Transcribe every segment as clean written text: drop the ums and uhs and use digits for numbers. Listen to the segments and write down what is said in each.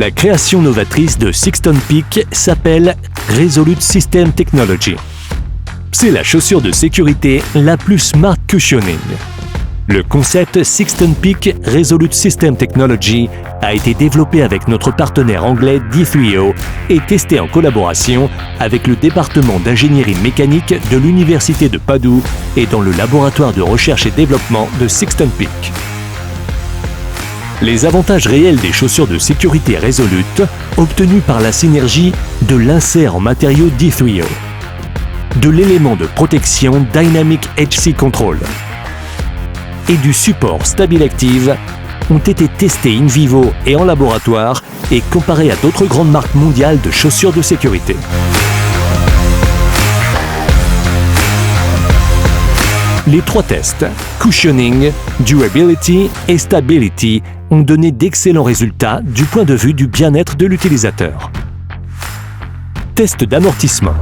La création novatrice de Sixton Peak s'appelle Resolute System Technology. C'est la chaussure de sécurité la plus smart cushioning. Le concept Sixton Peak Resolute System Technology a été développé avec notre partenaire anglais D3O et testé en collaboration avec le département d'ingénierie mécanique de l'Université de Padoue et dans le laboratoire de recherche et développement de Sixton Peak. Les avantages réels des chaussures de sécurité Resolute obtenus par la synergie de l'insert en matériaux D3O, de l'élément de protection Dynamic HC Control et du support StabilActive ont été testés in vivo et en laboratoire et comparés à d'autres grandes marques mondiales de chaussures de sécurité. Les trois tests, cushioning, durability et stability, ont donné d'excellents résultats du point de vue du bien-être de l'utilisateur. Test d'amortissement.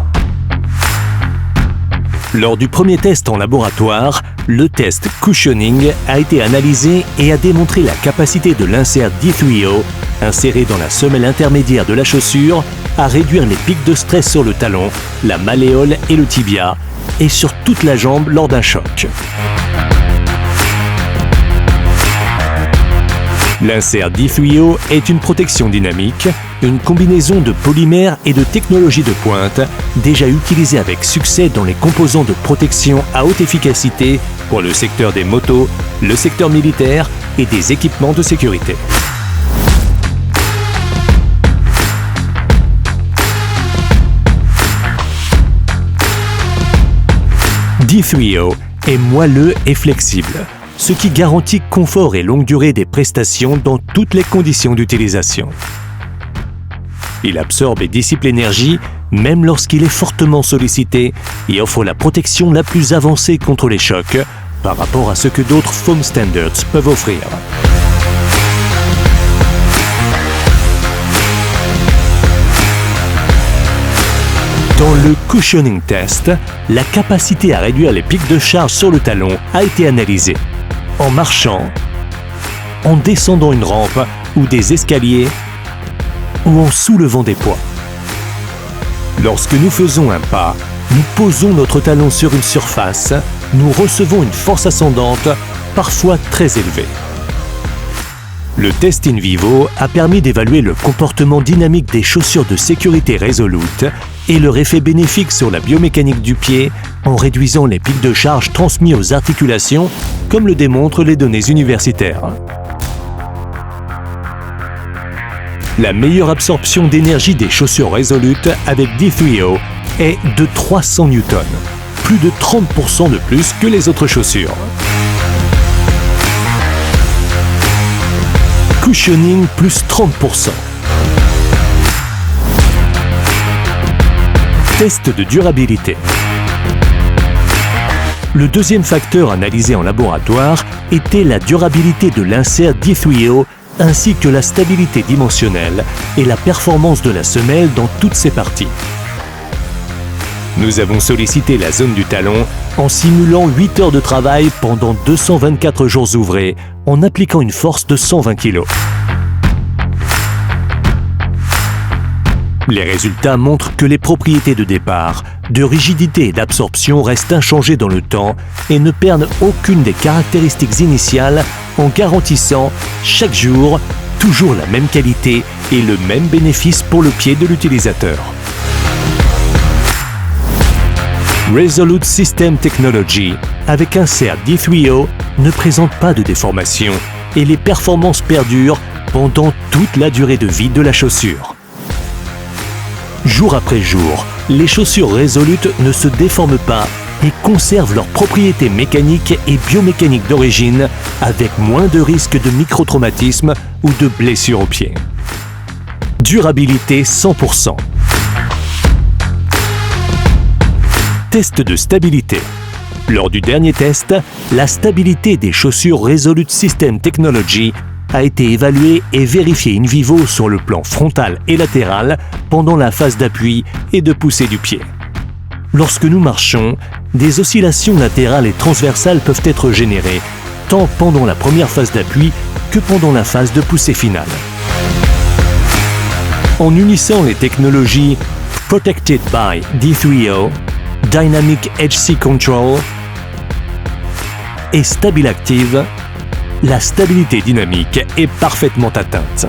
Lors du premier test en laboratoire, le test cushioning a été analysé et a démontré la capacité de l'insert D3O, inséré dans la semelle intermédiaire de la chaussure, à réduire les pics de stress sur le talon, la malléole et le tibia, et sur toute la jambe lors d'un choc. L'insert D3O est une protection dynamique, une combinaison de polymères et de technologies de pointe, déjà utilisée avec succès dans les composants de protection à haute efficacité pour le secteur des motos, le secteur militaire et des équipements de sécurité. D3O est moelleux et flexible, ce qui garantit confort et longue durée des prestations dans toutes les conditions d'utilisation. Il absorbe et dissipe l'énergie, même lorsqu'il est fortement sollicité, et offre la protection la plus avancée contre les chocs par rapport à ce que d'autres foam standards peuvent offrir. Dans le cushioning test, la capacité à réduire les pics de charge sur le talon a été analysée. En marchant, en descendant une rampe ou des escaliers, ou en soulevant des poids. Lorsque nous faisons un pas, nous posons notre talon sur une surface, nous recevons une force ascendante, parfois très élevée. Le test in vivo a permis d'évaluer le comportement dynamique des chaussures de sécurité Resolute et leur effet bénéfique sur la biomécanique du pied en réduisant les pics de charge transmis aux articulations, comme le démontrent les données universitaires. La meilleure absorption d'énergie des chaussures Resolute avec D3O est de 300 newtons, plus de 30% de plus que les autres chaussures. Cushioning plus 30%. Test de durabilité. Le deuxième facteur analysé en laboratoire était la durabilité de l'insert D3O ainsi que la stabilité dimensionnelle et la performance de la semelle dans toutes ses parties. Nous avons sollicité la zone du talon en simulant 8 heures de travail pendant 224 jours ouvrés en appliquant une force de 120 kg. Les résultats montrent que les propriétés de départ, de rigidité et d'absorption restent inchangées dans le temps et ne perdent aucune des caractéristiques initiales en garantissant chaque jour toujours la même qualité et le même bénéfice pour le pied de l'utilisateur. Resolute System Technology, avec insert D3O, ne présente pas de déformation et les performances perdurent pendant toute la durée de vie de la chaussure. Jour après jour, les chaussures Resolute ne se déforment pas et conservent leurs propriétés mécaniques et biomécaniques d'origine avec moins de risques de microtraumatisme ou de blessures au pied. Durabilité 100%. Test de stabilité. Lors du dernier test, la stabilité des chaussures Resolute System Technology a été évaluée et vérifiée in vivo sur le plan frontal et latéral pendant la phase d'appui et de poussée du pied. Lorsque nous marchons, des oscillations latérales et transversales peuvent être générées, tant pendant la première phase d'appui que pendant la phase de poussée finale. En unissant les technologies Protected by D3O, Dynamic HC Control et StabilActive, la stabilité dynamique est parfaitement atteinte.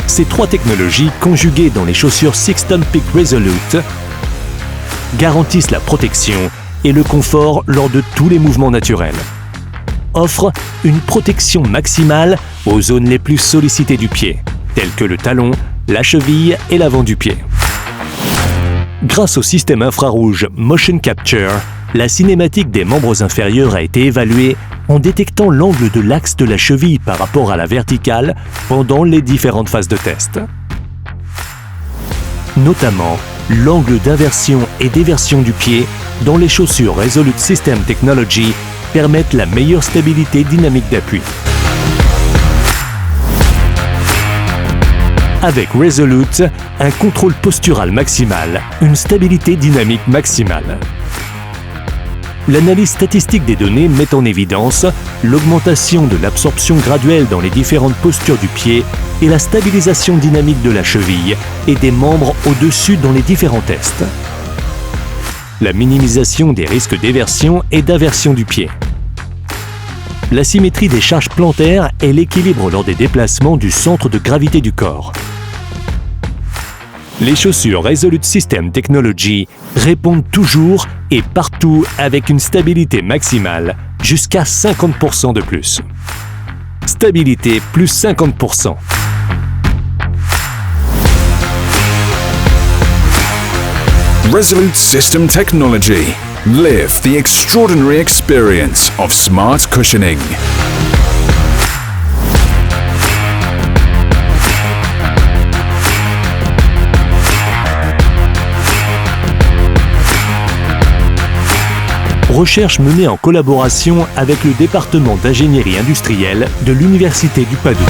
Ces trois technologies, conjuguées dans les chaussures Sixton Peak Resolute, garantissent la protection et le confort lors de tous les mouvements naturels, offrent une protection maximale aux zones les plus sollicitées du pied, telles que le talon, la cheville et l'avant du pied. Grâce au système infrarouge Motion Capture, la cinématique des membres inférieurs a été évaluée en détectant l'angle de l'axe de la cheville par rapport à la verticale pendant les différentes phases de test. Notamment, l'angle d'inversion et d'éversion du pied dans les chaussures Resolute System Technology permettent la meilleure stabilité dynamique d'appui. Avec Resolute, un contrôle postural maximal, une stabilité dynamique maximale. L'analyse statistique des données met en évidence l'augmentation de l'absorption graduelle dans les différentes postures du pied et la stabilisation dynamique de la cheville et des membres au-dessus dans les différents tests. La minimisation des risques d'éversion et d'inversion du pied. La symétrie des charges plantaires et l'équilibre lors des déplacements du centre de gravité du corps. Les chaussures Resolute System Technology répondent toujours et partout avec une stabilité maximale, jusqu'à 50% de plus. Stabilité plus 50%. Resolute System Technology. Live the extraordinary experience of smart cushioning. Recherche menée en collaboration avec le département d'ingénierie industrielle de l'Université du Padoue.